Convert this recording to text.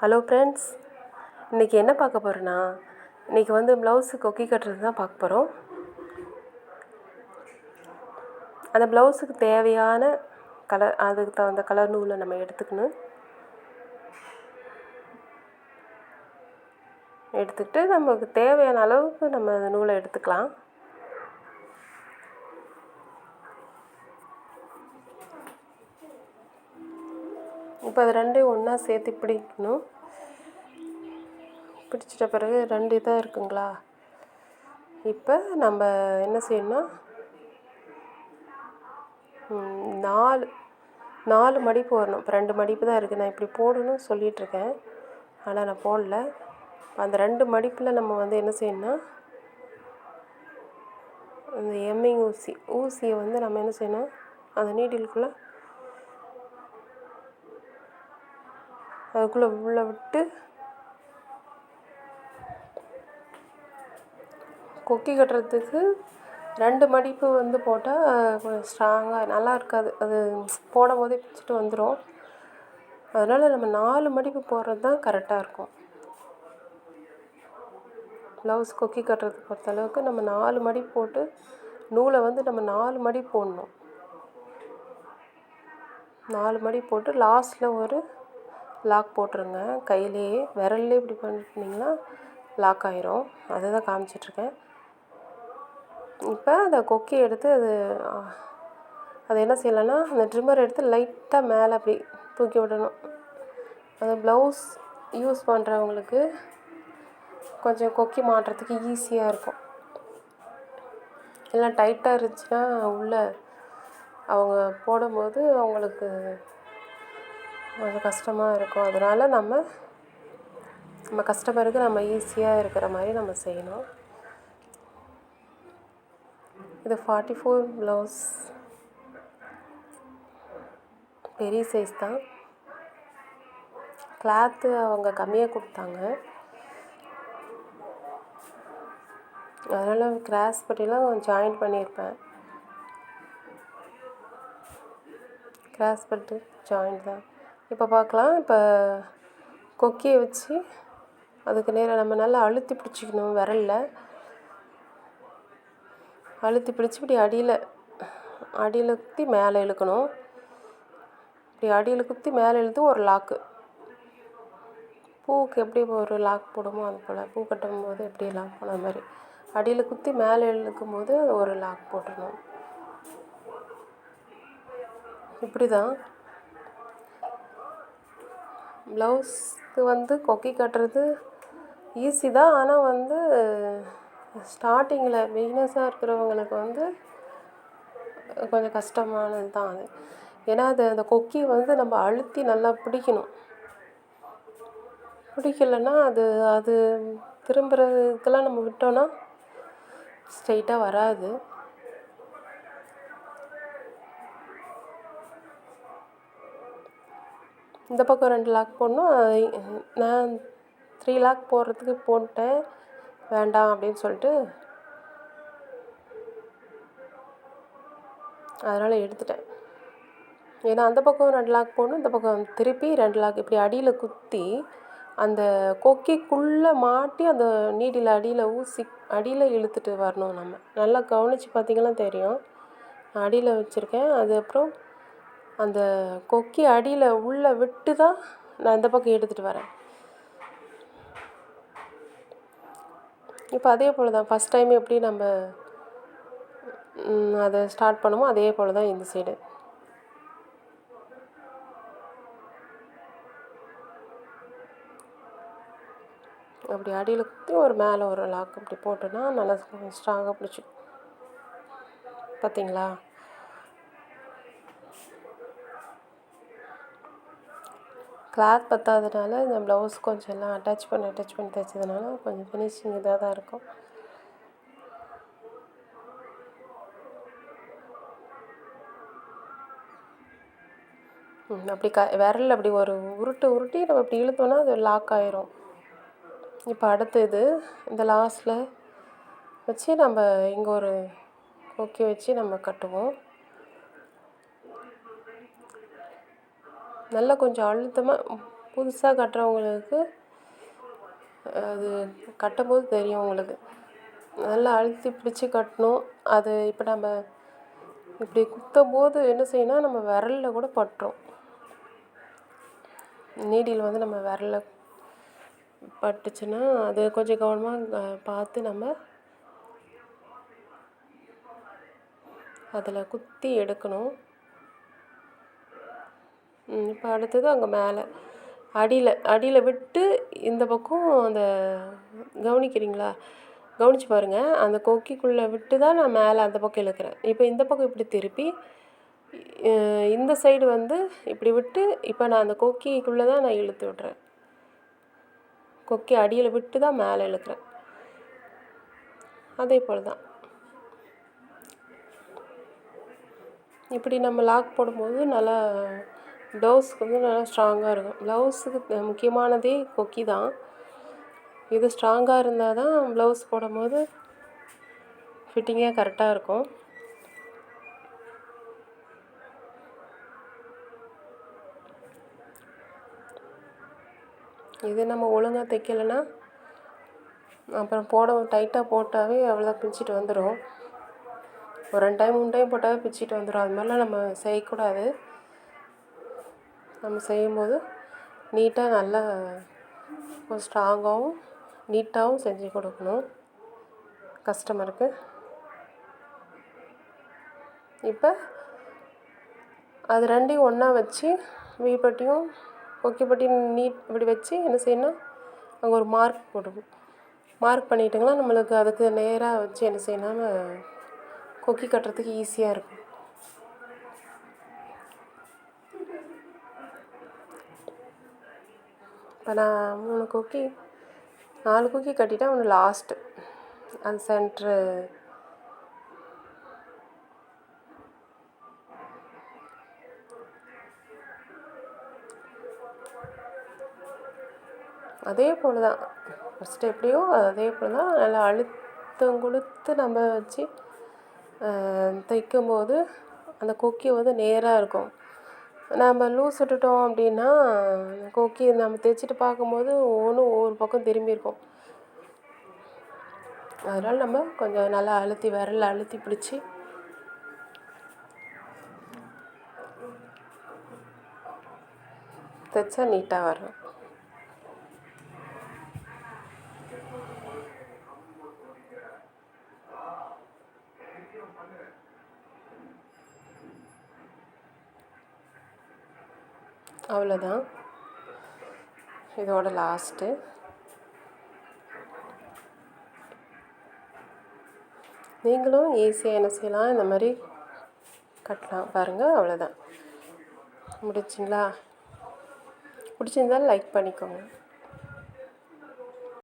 Hello friends, இன்றைக்கி என்ன பார்க்க போகிறேன்னா, இன்றைக்கி ப்ளவுஸு கொக்கி கட்டுறது தான் பார்க்க போகிறோம். அந்த ப்ளவுஸுக்கு தேவையான கலர், அதுக்கு தகுந்த கலர் நூலை நம்ம எடுத்துக்கிட்டு நமக்கு தேவையான அளவுக்கு நம்ம அந்த நூலை எடுத்துக்கலாம். இப்போ அது ரெண்டையும் ஒன்றா சேர்த்து பிடிக்கணும். பிடிச்சிட்ட பிறகு ரெண்டு இதாக இருக்குங்களா, இப்போ நம்ம என்ன செய்யணும்னா நாலு மடிப்பு வரணும். இப்போ 2 மடிப்பு தான் இருக்குது. நான் இப்படி போடணும்னு சொல்லிகிட்ருக்கேன், ஆனால் நான் போடல. அந்த 2 மடிப்பில் நம்ம என்ன செய்யணும்னா, அந்த எம்மிங் ஊசியை நம்ம என்ன செய்யணும், அந்த நீடிலுக்குள்ளே அதுக்குள்ளே உள்ளே விட்டு கொக்கி கட்டுறதுக்கு 2 மடிப்பு போட்டால் கொஞ்சம் ஸ்ட்ராங்காக நல்லா இருக்காது. அது போடும் போதே பிடிச்சிட்டு வந்துடும். அதனால் நம்ம 4 மடிப்பு போடுறது தான் கரெக்டாக இருக்கும். ப்ளவுஸ் கொக்கி கட்டுறதுக்கு பொறுத்தளவுக்கு நம்ம 4 மடிப்பு போட்டு நூலை நம்ம 4 மடிப்பு போடணும். 4 மடிப்பு போட்டு லாஸ்ட்டில் ஒரு லாக் போட்டுருங்க. கையிலேயே விரல்லே இப்படி பண்ணிட்டிங்கன்னா லாக் ஆயிரும். அதை தான் காமிச்சிட்ருக்கேன். இப்போ அந்த கொக்கி எடுத்து அது என்ன செய்யலைன்னா, அந்த ட்ரிம்மர் எடுத்து லைட்டாக மேலே அப்படி தூக்கி விடணும். அந்த ப்ளவுஸ் யூஸ் பண்ணுறவங்களுக்கு கொஞ்சம் கொக்கி மாட்டுறதுக்கு ஈஸியாக இருக்கும். எல்லாம் டைட்டாக இருந்துச்சுன்னா உள்ளே அவங்க போடும்போது அவங்களுக்கு கொஞ்சம் கஷ்டமாக இருக்கும். அதனால் நம்ம கஸ்டமருக்கு நம்ம ஈஸியாக இருக்கிற மாதிரி நம்ம செய்யணும். இது 44 ப்ளவுஸ், பெரிய சைஸ் தான். கிளாத்து அவங்க கம்மியாக கொடுத்தாங்க, அதனால் கிராஸ் பட்டிலாம் ஜாயின் பண்ணியிருப்பேன். கிராஸ் பட்டு ஜாயின் தான். இப்போ பார்க்கலாம். இப்போ கொக்கியை வச்சு அதுக்கு நேராக நம்ம நல்லா அழுத்தி பிடிச்சிக்கணும். விரலில் அழுத்தி பிடிச்சி இப்படி அடியில் குத்தி மேலே இழுக்கணும். இப்படி அடியில் குத்தி மேலே இழுத்து ஒரு லாக்கு, பூவுக்கு எப்படி ஒரு லாக் போடுமோ அது போல், பூ கட்டும் போது எப்படி லாக் போன மாதிரி அடியில் குத்தி மேலே இழுக்கும் போது ஒரு லாக் போட்டுடணும். இப்படி தான் ப்ளவுஸ்க்கு கொக்கி கட்டுறது ஈஸி தான். ஆனால் ஸ்டார்டிங்கில் பிகினர்ஸாக இருக்கிறவங்களுக்கு கொஞ்சம் கஷ்டமானது தான் அது. ஏன்னா அந்த கொக்கி நம்ம அழுத்தி நல்லா பிடிக்கணும். பிடிக்கலைன்னா அது திரும்புறதுக்கெல்லாம் நம்ம விட்டோன்னா ஸ்ட்ரெயிட்டாக வராது. இந்த பக்கம் 2 லாக் போடணும். நான் 3 லாக் போடுறதுக்கு போட்டேன், வேண்டாம் அப்படின்னு சொல்லிட்டு அதனால் எடுத்துட்டேன். ஏன்னா அந்த பக்கம் 2 லாக் போடணும், இந்த பக்கம் திருப்பி 2 லாக் இப்படி அடியில் குத்தி அந்த கொக்கிக்குள்ளே மாட்டி அந்த நீடில் ஊசி அடியில் இழுத்துட்டு வரணும். நம்ம நல்லா கவனித்து பார்த்திங்கன்னா தெரியும். அடியில் வச்சுருக்கேன். அது அப்புறம் அந்த கொக்கி அடியில் உள்ளே விட்டு தான் நான் இந்த பக்கம் எடுத்துகிட்டு வரேன். இப்போ அதே போல் தான் ஃபஸ்ட் டைம் எப்படி நம்ம அதை ஸ்டார்ட் பண்ணுமோ அதே போல் தான் இந்த சைடு. அப்படி அடியில் குத்தி ஒரு மேலே ஒரு லாக் அப்படி போட்டோன்னா நல்லா ஸ்ட்ராங்காக பிடிச்சிக்கும். பார்த்தீங்களா? கிளாத் பத்தாததுனால இந்த ப்ளவுஸ் கொஞ்சம் எல்லாம் அட்டாச் பண்ணி தைச்சதுனால கொஞ்சம் ஃபினிஷிங் இதாக தான் இருக்கும். அப்படி விரல் அப்படி ஒரு உருட்டி நம்ம இப்படி இழுத்தோன்னா அது லாக் ஆயிரும். இப்போ அடுத்தது இந்த லாஸ்ட்டில் வச்சு நம்ம இங்கே ஒரு கொக்கி வச்சு நம்ம கட்டுவோம். நல்லா கொஞ்சம் அழுத்தமாக புதுசாக கட்டுறவங்களுக்கு அது கட்டும்போது தெரியும் உங்களுக்கு. நல்லா அழுத்தி பிடிச்சி கட்டணும். அது இப்போ நம்ம இப்படி குத்தும்போது என்ன செய்யணும்னா நம்ம விரலில் கூட பட்டுரும். நீடில் வந்து நம்ம விரலில் பட்டுச்சுன்னா அது கொஞ்சம் கவனமாக பார்த்து நம்ம அதில் குத்தி எடுக்கணும். இப்போ அடுத்தது அங்கே மேலே அடியில் விட்டு இந்த பக்கம் அந்த கவனிக்கிறீங்களா? கவனித்து பாருங்கள். அந்த கொக்கிக்குள்ளே விட்டு தான் நான் மேலே அந்த பக்கம் இழுக்கிறேன். இப்போ இந்த பக்கம் இப்படி திருப்பி இந்த சைடு வந்து இப்படி விட்டு இப்போ நான் அந்த கொக்கிக்குள்ளே தான் நான் இழுத்து விட்றேன். கொக்கி அடியில் விட்டு தான் மேலே இழுக்கிறேன். அதே போல் தான் இப்படி நம்ம லாக் போடும்போது நல்லா ப்ளவுஸுக்கு வந்து நல்லா ஸ்ட்ராங்காக இருக்கும். ப்ளவுஸுக்கு முக்கியமானதே கொக்கி தான். இது ஸ்ட்ராங்காக இருந்தால் தான் ப்ளவுஸ் போடும்போது ஃபிட்டிங்காக கரெக்டாக இருக்கும். இது நம்ம ஒழுங்காக தைக்கலைன்னா அப்புறம் டைட்டாக போட்டாவே அவ்வளோ பிரிச்சுட்டு வந்துடும். ஒரு 2 டைம் 3 டைம் போட்டாவே பிரிச்சுட்டு வந்துடும். அது மாதிரிலாம் நம்ம செய்யக்கூடாது. நம்ம செய்யும்போது நீட்டாக நல்லா ஸ்ட்ராங்காகவும் நீட்டாகவும் செஞ்சு கொடுக்கணும் கஸ்டமருக்கு. இப்போ அது ரெண்டையும் ஒன்றா வச்சு வீப்பட்டியும் கொக்கிப்பட்டியும் இப்படி வச்சு என்ன செய்யணும், அங்கே ஒரு மார்க் பண்ணிட்டோங்கன்னா நம்மளுக்கு அதுக்கு நேராக வச்சு என்ன செய்யணும், கொக்கி கட்டுறதுக்கு ஈஸியாக இருக்கும். இப்போ நான் 4 கொக்கி கட்டிட்டேன். ஒன்று லாஸ்ட்டு அந்த சென்ட்ரு அதே போல் தான் ஃபஸ்ட்டு எப்படியோ அதே போல் தான் நல்லா அழுத்தம் கொடுத்து நம்ம வச்சு தைக்கும்போது அந்த கொக்கி வந்து நேராக இருக்கும். நம்ம லூஸ் விட்டுட்டோம் அப்படின்னா கொக்கி நம்ம தைச்சிட்டு பார்க்கும்போது ஒவ்வொரு பக்கம் திரும்பி இருக்கும். அதனால் நம்ம கொஞ்சம் நல்லா விரலில் அழுத்தி பிடிச்சி தைச்சா நீட்டாக வரும். அவ்வளோதான், இதோட லாஸ்ட்டு. நீங்களும் ஈஸியாக என்ன செய்யலாம், இந்த மாதிரி கட்டலாம் பாருங்கள். அவ்வளோதான், முடிச்சிங்களா? பிடிச்சிருந்தாலும் லைக் பண்ணிக்கோங்க.